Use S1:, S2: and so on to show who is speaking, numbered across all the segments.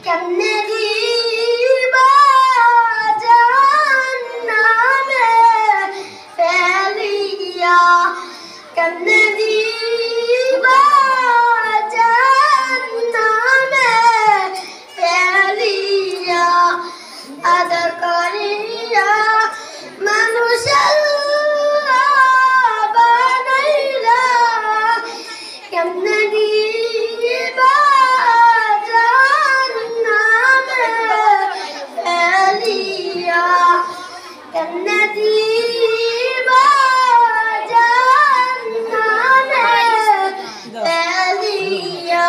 S1: কেমনে দিবা জাহান্নামে ফেলিয়া, কেমনে দিবা জাহান্নামে ফেলিয়া, আদর করিয়া মানুষ বানাইলা, কেমনে দিবা জাহান্নামে ফেলিয়া, কেমনে দিবা জাহান্নামে ফেলিয়া।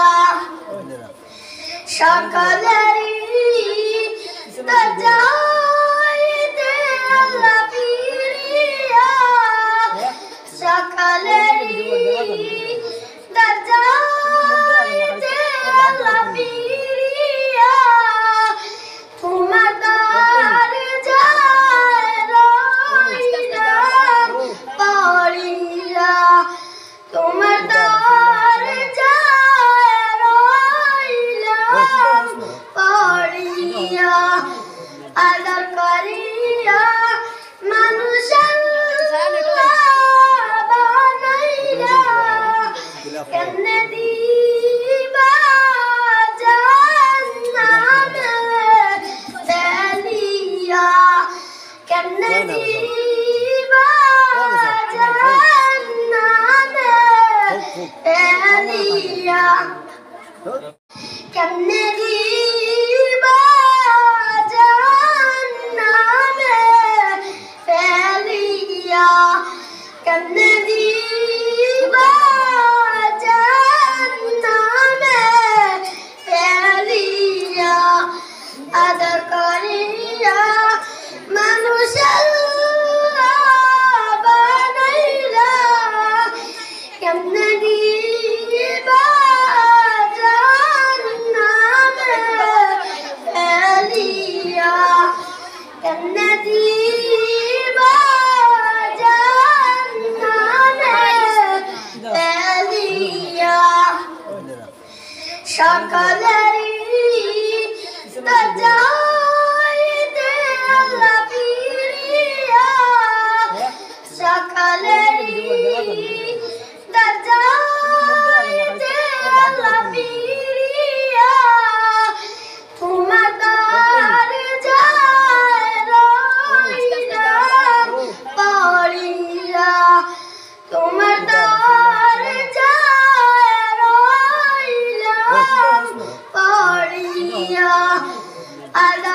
S1: সকলেরই দরজাইতে আল্লাহ ফিরিয়া, সকলেরই দরজাইতে আল্লাহ ফিরিয়া, তোমার দরজায় রইলাম পড়িয়া, তোমার দরজায় রইলাম পড়িয়া, আদর করিয়া মানুষ বানাইলা, কেমনে দিবা জাহান্নামে ফেলিয়া, কেমনে দিবা জাহান্নামে ফেলিয়া, কেমনে দিবা জাহান্নামে ফেলিয়া, কেমনে দিবা জাহান্নামে ফেলিয়া, আদর করিয়া মানুষ বানাইলা, কেমনে দিবা জাহান্নামে ফেলিয়া, কেমনে দিবা জাহান্নামে ফেলিয়া। সকলেরই দরজাইতে আল্লাহ ফিরিয়া, সকলেরই দরজাইতে আল্লাহ ফিরিয়া, তোমার দরজায় রইলাম পড়িয়া, তোমার দরজায় রইলাম পড়িয়া, আল্লাহ